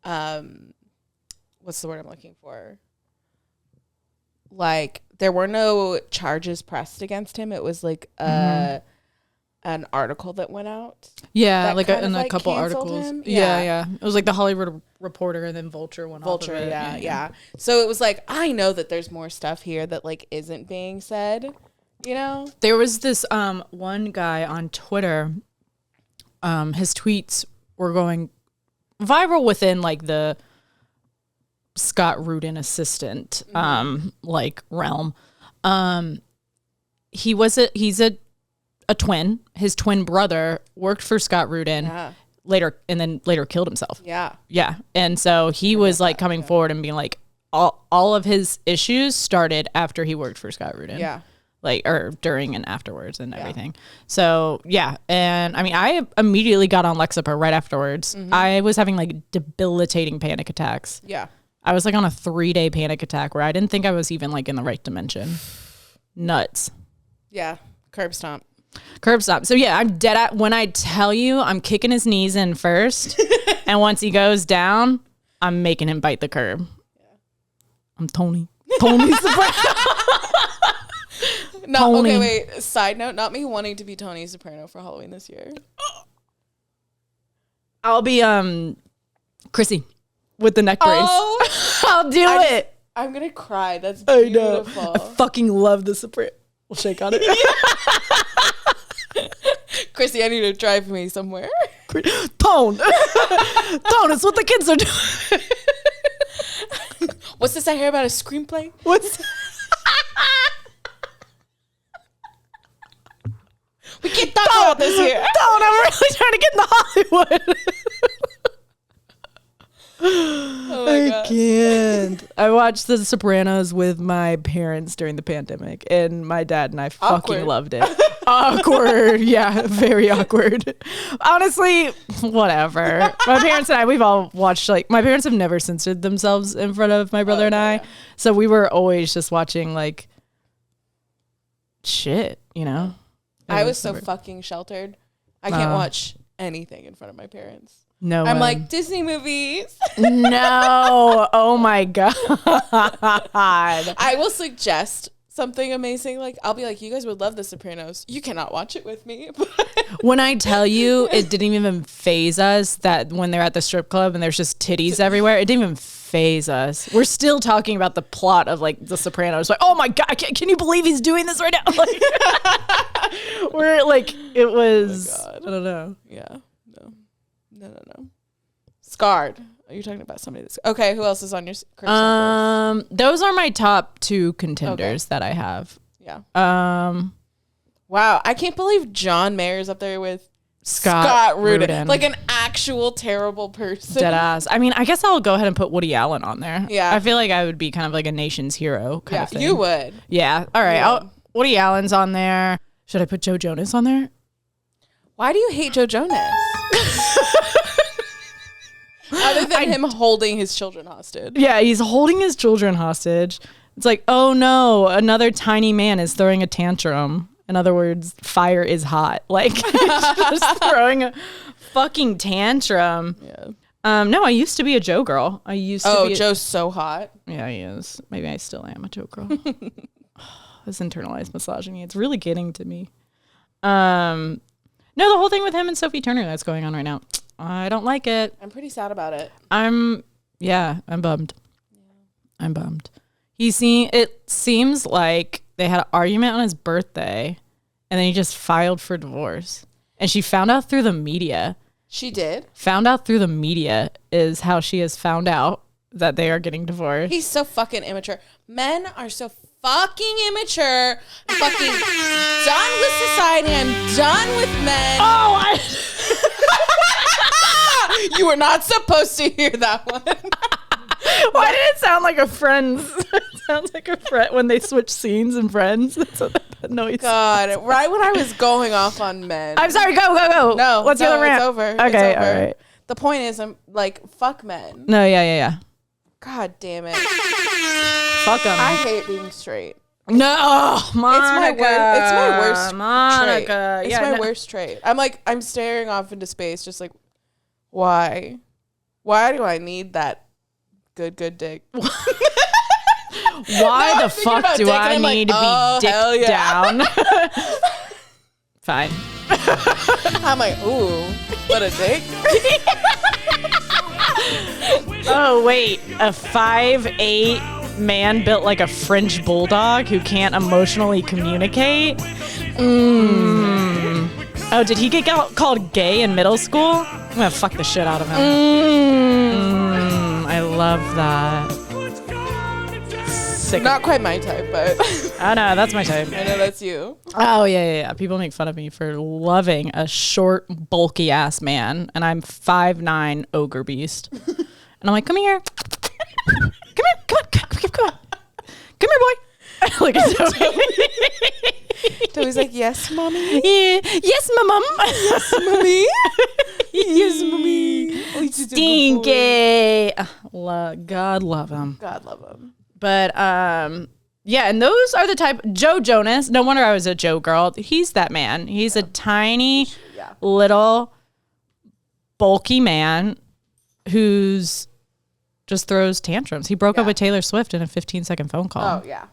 what's the word I'm looking for? Like, there were no charges pressed against him. It was like an article that went out.
Yeah, like a couple articles. Yeah. It was like the Hollywood Reporter and then Vulture went off of it.
Yeah. So it was like, I know that there's more stuff here that like isn't being said, you know?
There was this one guy on Twitter. His tweets were going viral within like the Scott Rudin assistant like realm. He's a twin. His twin brother worked for Scott Rudin later killed himself. Yeah. And so he was like coming forward and being like all of his issues started after he worked for Scott Rudin.
Yeah.
Like, or during and afterwards and everything. So, yeah. And I mean, I immediately got on Lexapro right afterwards. I was having like debilitating panic attacks.
Yeah.
I was like on a 3-day panic attack where I didn't think I was even like in the right dimension. Nuts.
Yeah. Curb stomp.
So yeah, I'm dead at when I tell you I'm kicking his knees in first. And once he goes down, I'm making him bite the curb. Yeah. I'm Tony. Tony's the
No, okay, wait. Side note, not me wanting to be Tony Soprano for Halloween this year.
I'll be Chrissy with the neck brace.
Oh,
I'll do it.
I'm gonna cry. That's beautiful.
I know. I fucking love the Soprano. We'll shake on it.
Chrissy, I need to drive me somewhere.
Tone, it's what the kids are doing.
What's this I hear about a screenplay? We can't talk about this here.
I'm really trying to get into Hollywood.
Oh my God.
I can't. I watched The Sopranos with my parents during the pandemic, and my dad and I fucking loved it. Awkward. Yeah, very awkward. Honestly, whatever. My parents and I, we've all watched, like, my parents have never censored themselves in front of my brother and I. Yeah. So we were always just watching, like, shit, you know?
I was so fucking sheltered. I can't watch anything in front of my parents.
No,
I'm like, Disney movies.
No. Oh my God.
I will suggest something amazing. Like, I'll be like, you guys would love The Sopranos. You cannot watch it with me.
When I tell you, it didn't even phase us that when they're at the strip club and there's just titties everywhere, it didn't even phase us. We're still talking about the plot of like The Sopranos. Like, oh my God, can you believe he's doing this right now? Like, we're like, it was, I don't know.
Yeah. No. Scarred. Are you talking about somebody that's okay? Who else is on your curse?
Those are my top 2 contenders that I have.
Yeah. Wow, I can't believe John Mayer's up there with
Scott Rudin.
Like an actual terrible person.
Dead ass. I mean, I guess I'll go ahead and put Woody Allen on there.
Yeah.
I feel like I would be kind of like a nation's hero kind of thing.
You would.
Yeah. All right. Woody Allen's on there. Should I put Joe Jonas on there?
Why do you hate Joe Jonas? Other than him holding his children hostage.
Yeah, he's holding his children hostage. It's like, oh no, another tiny man is throwing a tantrum. In other words, fire is hot. Like, just throwing a fucking tantrum.
Yeah.
No, I used to be a Joe girl.
Joe's so hot.
Yeah, he is. Maybe I still am a Joe girl. This internalized misogyny, it's really getting to me. No, the whole thing with him and Sophie Turner that's going on right now, I don't like it.
I'm pretty sad about it.
I'm bummed. Yeah. I'm bummed. It seems like they had an argument on his birthday and then he just filed for divorce. And she found out through the media.
She did?
Found out through the media is how she has found out that they are getting divorced.
He's so fucking immature. Men are so fucking immature. I'm fucking done with society. I'm done with men.
Oh,
You were not supposed to hear that one.
Why did it sound like a Friends? It sounds like a friend when they switch scenes in Friends. That's what that noise.
God, right when I was going off on men.
I'm sorry. Go.
No,
What's the other rant?
It's over.
Okay,
It's over.
all right.
The point is, I'm like, fuck men.
No, yeah.
God damn it.
Fuck them.
I hate being straight.
No, oh, Monica.
It's my worst
Monica.
trait. It's my worst trait. I'm staring off into space, just like, why? Why do I need that good dick?
Why the fuck do I need to be dick down? Fine.
I'm like, ooh, what a dick.
Oh, wait. A 5'8" man built like a French bulldog who can't emotionally communicate? Oh, did he get called gay in middle school? I'm gonna fuck the shit out of him. I love that. Sick.
Not quite my type, but
Oh no, that's my type.
I know that's you.
Oh yeah. People make fun of me for loving a short, bulky ass man, and I'm 5'9" ogre beast. And I'm like, come here. Come here, boy. Look at Toby.
Toby's like, yes, mommy.
Yeah. Yes, mom.
Yes, mommy. Yes, mommy.
Stinky. God love him.
God love him.
But yeah, and those are the type. Joe Jonas. No wonder I was a Joe girl. He's that man. He's a tiny, little, bulky man who's just throws tantrums. He broke up with Taylor Swift in a 15-second phone call.
Oh yeah.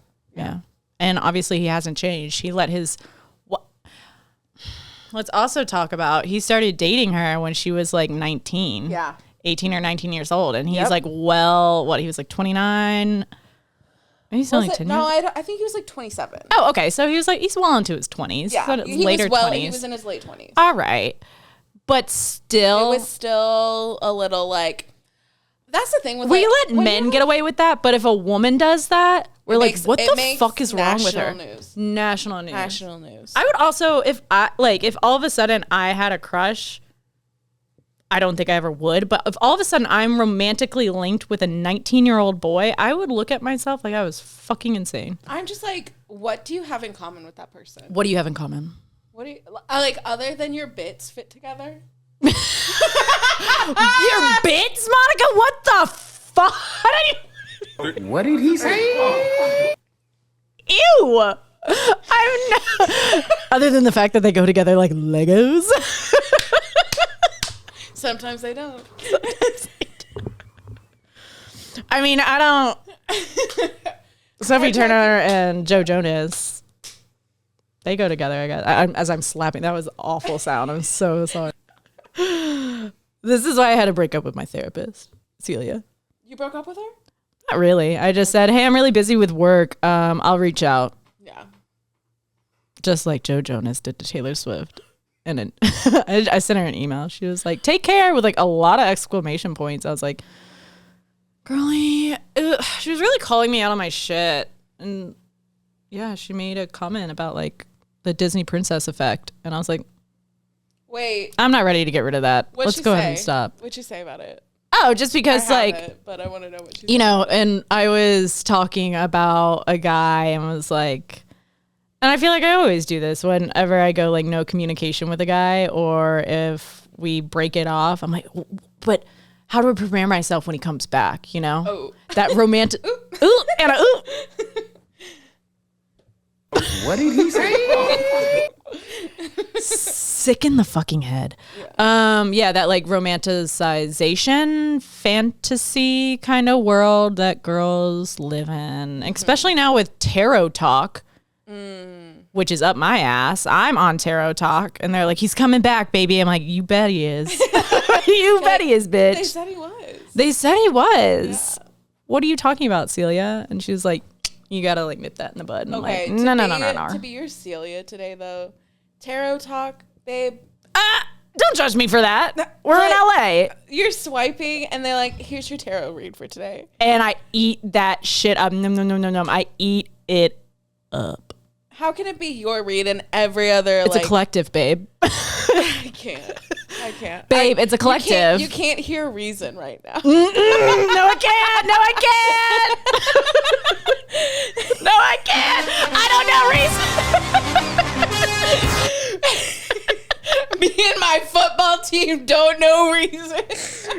And obviously he hasn't changed. He let his. Let's also talk about. He started dating her when she was like 19.
Yeah.
18 or 19 years old, and he's like, well, what? He was like 29. He's only 10
No,
years.
I think he was like 27.
Oh, okay. So he was like, he's well into his 20s.
Yeah,
Later 20s.
He was in his late 20s.
All right. But still.
It was still a little like, that's the thing with
we let men get away with that, but if a woman does that, we're like, what the fuck is wrong with her? National news. I would also, if all of a sudden I had a crush, I don't think I ever would, but if all of a sudden I'm romantically linked with a 19-year-old boy, I would look at myself like I was fucking insane.
I'm just like, what do you have in common with that person?
What do you have in common?
What do you like other than your bits fit together?
Your bits, Monica? What the fuck?
What did he say?
Ew. I'm not. Other than the fact that they go together like Legos.
Sometimes they don't.
I mean, I don't. Sophie Turner and Joe Jonas, they go together, I guess. As I'm slapping, that was an awful sound. I'm so sorry. This is why I had to break up with my therapist, Celia.
You broke up with her?
Not really. I just said, hey, I'm really busy with work. I'll reach out.
Yeah.
Just like Joe Jonas did to Taylor Swift. And then I sent her an email. She was like, take care, with like a lot of exclamation points. I was like, girlie, she was really calling me out on my shit. And yeah, she made a comment about like the Disney princess effect. And I was like,
Wait.
I'm not ready to get rid of that. Let's go ahead and stop.
What'd you say about it?
Oh, just because
But I want to know what you
said. And I was talking about a guy and was like, and I feel like I always do this whenever I go like no communication with a guy, or if we break it off, I'm like, but how do I prepare myself when he comes back? You know, that romantic, ooh, and a ooh.
What did he say?
Sick in the fucking head. Yeah, that like romanticization fantasy kind of world that girls live in, especially now with tarot talk, which is up my ass. I'm on tarot talk, and they're like, he's coming back, baby. I'm like, you bet he is. You bet he is, bitch. They said he was. Yeah. What are you talking about, Celia? And she was like, you gotta like nip that in the bud. And
okay,
I'm like, no.
To be your Celia today, though, tarot talk, babe.
Don't judge me for that. We're in LA.
You're swiping, and they're like, here's your tarot read for today.
And I eat that shit up. No. I eat it up.
How can it be your read and every other?
It's a collective, babe.
I can't.
Babe, it's a collective.
You can't hear reason right now.
No, I can't. No, I can't. I don't know reason.
Me and my football team don't know reason.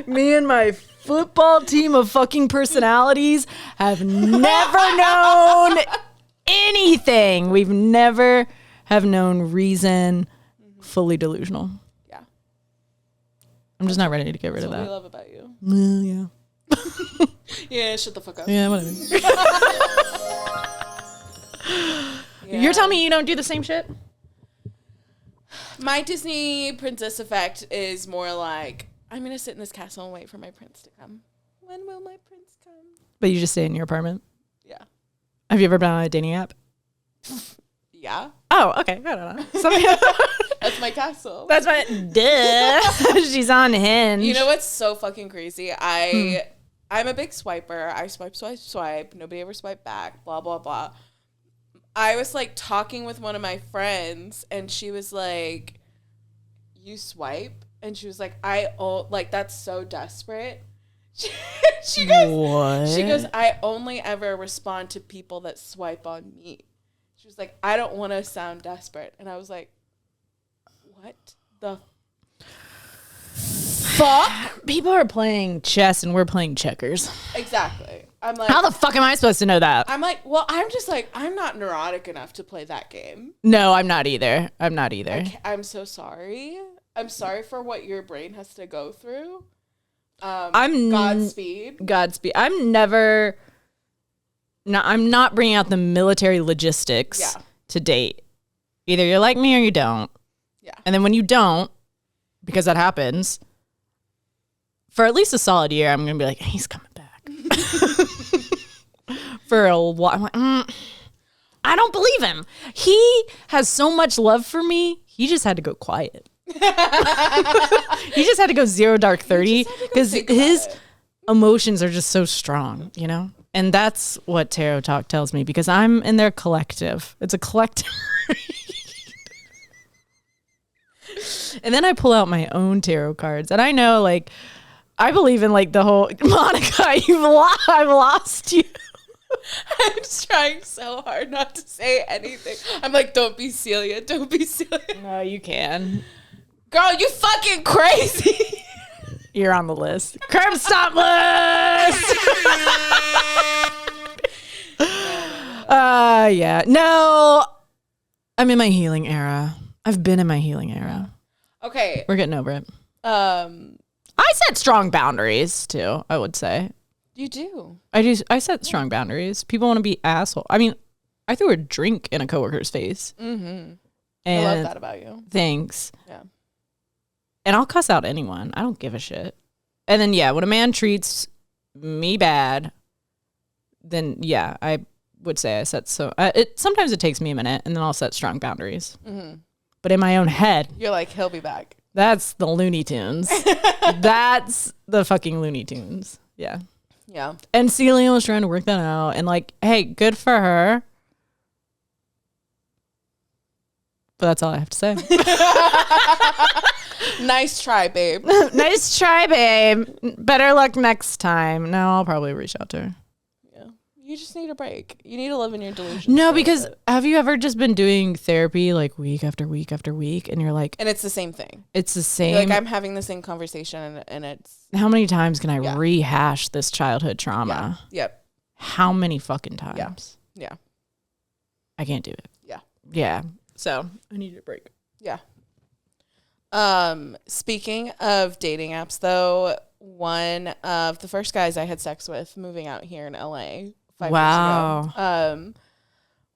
Me and my football team of fucking personalities have never known anything. We've never have known reason. Fully delusional.
Yeah.
I'm just not ready to get rid of that.
That's what we love about you.
Yeah.
Yeah, shut the fuck up.
Yeah, whatever. Yeah. You're telling me you don't do the same shit?
My Disney princess effect is more like, I'm going to sit in this castle and wait for my prince to come. When will my prince come?
But you just stay in your apartment?
Yeah.
Have you ever been on a dating app?
Yeah.
Oh, okay. I don't know.
That's my castle.
That's my, duh. She's on Hinge.
You know what's so fucking crazy? I'm a big swiper. I swipe. Nobody ever swiped back. Blah, blah, blah. I was like talking with one of my friends, and she was like, you swipe? And she was like, that's so desperate. She goes, what? She goes, I only ever respond to people that swipe on me. She was like, I don't want to sound desperate. And I was like, what the fuck?
People are playing chess and we're playing checkers.
Exactly. I'm like,
how the fuck am I supposed to know that?
I'm like, well, I'm just like, I'm not neurotic enough to play that game.
No, I'm not either.
I'm so sorry. I'm sorry for what your brain has to go through. Godspeed.
I'm not bringing out the military logistics to date. Either you're like me or you don't.
Yeah.
And then when you don't, because that happens, for at least a solid year, I'm going to be like, he's coming back. For a while, I'm like, I don't believe him. He has so much love for me. He just had to go quiet. He just had to go 0 dark 30 because his emotions are just so strong, you know? And that's what Tarot Talk tells me, because I'm in their collective. It's a collective. And then I pull out my own tarot cards. And I know, like, I believe in, like, the whole, Monica, I've lost you.
I'm trying so hard not to say anything. I'm like, don't be Celia. Don't be Celia.
No, you can.
Girl, you fucking crazy.
You're on the list. Curb stop list. Yeah. No, I'm in my healing era. I've been in my healing era.
Okay.
We're getting over it. I set strong boundaries too, I would say.
You do.
I set strong boundaries. People want to be asshole. I mean, I threw a drink in a coworker's face.
Mm-hmm. I love that about you.
Thanks.
Yeah.
And I'll cuss out anyone. I don't give a shit. And then, yeah, when a man treats me bad, then, yeah, I would say I set sometimes it takes me a minute, and then I'll set strong boundaries. Mm-hmm. But in my own head,
you're like, he'll be back.
That's the Looney Tunes. That's the fucking Looney Tunes. Yeah.
Yeah.
And Celia was trying to work that out. And like, hey, good for her. But that's all I have to say.
Nice try, babe.
Nice try, babe. Better luck next time. No, I'll probably reach out to her.
Yeah. You just need a break. You need to live in your delusion.
No, because have you ever just been doing therapy like week after week after week and you're like,
and it's the same thing.
it's the same.
You're like, I'm having the same conversation and it's.
How many times can I
Yeah.
rehash this childhood trauma?
Yep.
How many fucking times?
Yeah.
I can't do it.
Yeah.
Yeah. So I need a break.
Yeah. Speaking of dating apps, though, one of the first guys I had sex with moving out here in LA 5
Wow.
years ago,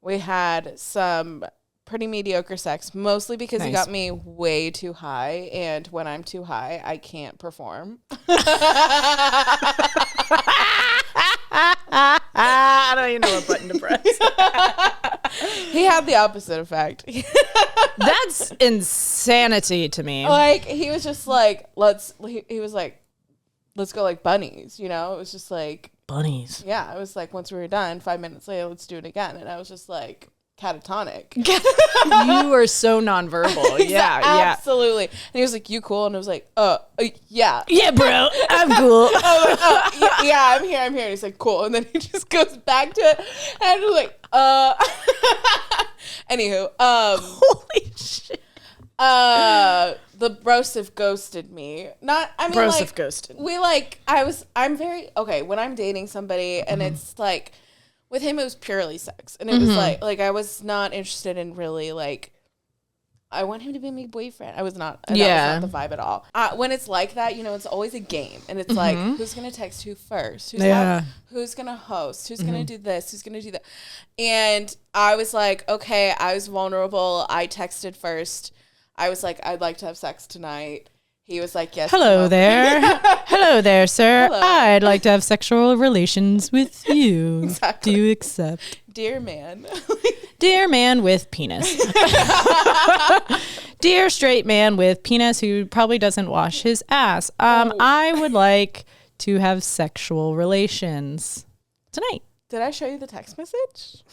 we had some pretty mediocre sex, mostly because he
Nice.
got me way too high, and when I'm too high, I can't perform.
I don't even know what button to press.
He had the opposite effect.
That's insanity to me.
Like, he was just like, he was like, let's go like bunnies, you know? It was just like,
Bunnies.
yeah, it was like, once we were done, 5 minutes later, let's do it again. And I was just like, catatonic.
You are so nonverbal. Yeah, yeah.
Absolutely. And he was like, you cool? And I was like, yeah.
Yeah, bro. I'm cool.
Yeah, I'm here. And he's like, cool. And then he just goes back to it. And I'm just like, Anywho,
Holy shit.
the bros have ghosted me.
Bros have ghosted.
I'm very, okay, when I'm dating somebody and it's like, with him it was purely sex. And it was like I was not interested in really like, I want him to be my boyfriend. I was not. That was not the vibe at all. When it's like that, you know, it's always a game. And it's like, who's going to text who first? Who's going to host? Who's going to do this? Who's going to do that? And I was like, okay, I was vulnerable. I texted first. I was like, I'd like to have sex tonight. He was like, yes.
Hello there. Hello there, sir.
Hello.
I'd like to have sexual relations with you.
Exactly.
Do you accept?
Dear man.
Dear man with penis. Dear straight man with penis who probably doesn't wash his ass. I would like to have sexual relations tonight.
Did I show you the text message?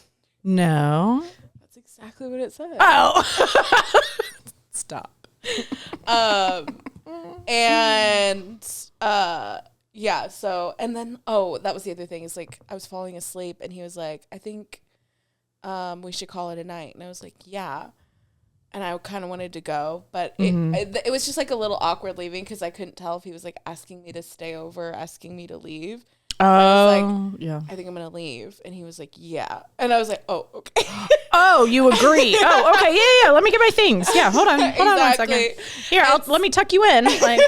No.
That's exactly what it said.
Oh. Stop.
Yeah, so, and then, that was the other thing, is like, I was falling asleep and he was like, I think we should call it a night. And I was like, yeah. And I kind of wanted to go, but it was just like a little awkward leaving because I couldn't tell if he was like asking me to stay over, asking me to leave.
Oh, yeah.
I think I'm going to leave. And he was like, yeah. And I was like, oh, okay.
Oh, you agree. Oh, okay. Yeah. Let me get my things. Yeah. Hold on 1 second.
Exactly.
Here, let me tuck you in. Like,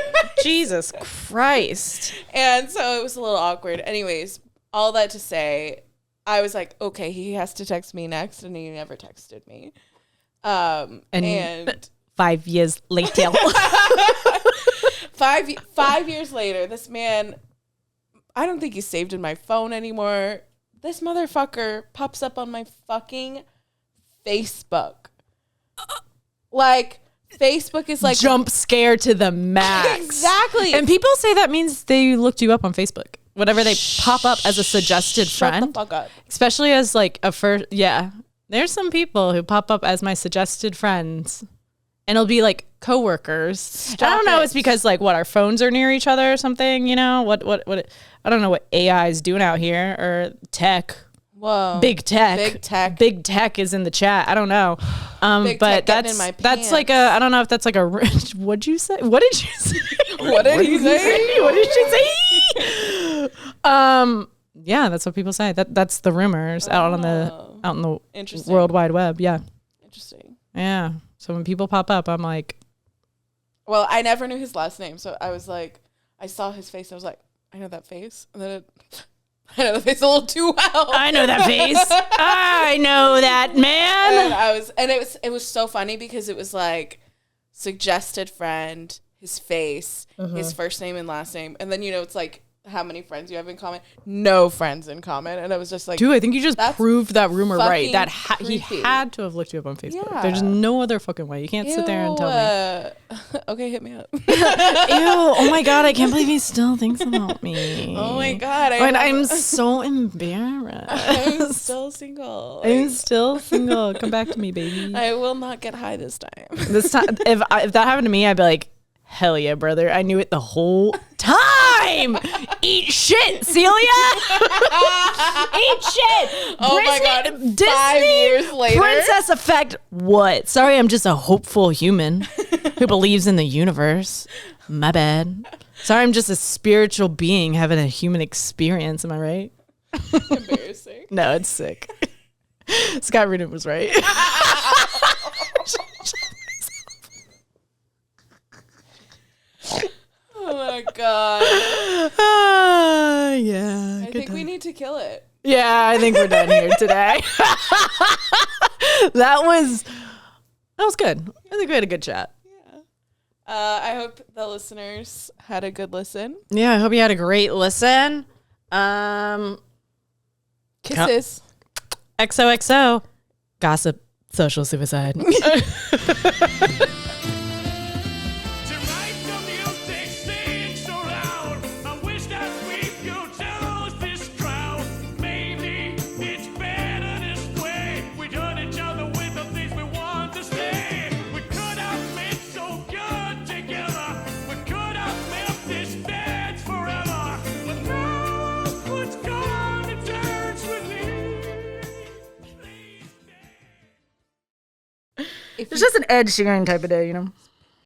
Jesus Christ.
And so it was a little awkward. Anyways, all that to say, I was like, okay, he has to text me next. And he never texted me. And
5 years later.
5 years later, this man, I don't think he's saved in my phone anymore. This motherfucker pops up on my fucking Facebook. Like, Facebook is like
jump scare to the max.
Exactly.
And people say that means they looked you up on Facebook. Whatever they pop up as a suggested
Shut
friend.
the fuck up.
Especially as like a first, yeah. There's some people who pop up as my suggested friends. And it'll be like coworkers. I don't know. It's because like what, our phones are near each other or something, you know? What I don't know what AI is doing out here, or tech.
Whoa.
Big tech.
Big tech.
Big tech is in the chat. I don't know.
Big
But
tech getting in my
that's like a, I don't know if that's like a, what'd you say? What did you say?
What did he say?
What did she say? Yeah, that's what people say. That's the rumors out in the
Interesting.
World Wide Web. Yeah.
Interesting.
Yeah. So when people pop up, I'm like,
Well, I never knew his last name, so I was like, I saw his face, and I was like, I know that face, and then I know the face a little too well.
I know that face. I know that man.
And it was so funny because it was like suggested friend, his face, his first name and last name, and then it's like how many friends you have in common. No friends in common, and I was just like,
Dude, I think you just proved that rumor right. That he
creepy.
had to have looked you up on Facebook.
Yeah.
There's no other fucking way. You can't sit there and tell me.
Okay, hit me up.
Ew! Oh my god! I can't believe he still thinks about me.
Oh my god!
I'm so embarrassed.
I'm still single.
I'm still single. Come back to me, baby.
I will not get high this time.
This time, if that happened to me, I'd be like, Hell yeah, brother. I knew it the whole time. Eat shit, Celia. Eat shit.
Oh my God.
Disney
5 years later.
Princess effect. What? Sorry, I'm just a hopeful human who believes in the universe. My bad. Sorry, I'm just a spiritual being having a human experience. Am I right?
Embarrassing.
No, it's sick. Scott Rudin was right.
Oh my God.
Yeah.
I think we need to kill it.
Yeah, I think we're done here today. That was good. I think we had a good chat.
I hope the listeners had a good listen.
Yeah, I hope you had a great listen.
Kisses.
XOXO. Gossip, social suicide. It's just an Ed Sheeran type of day, you know?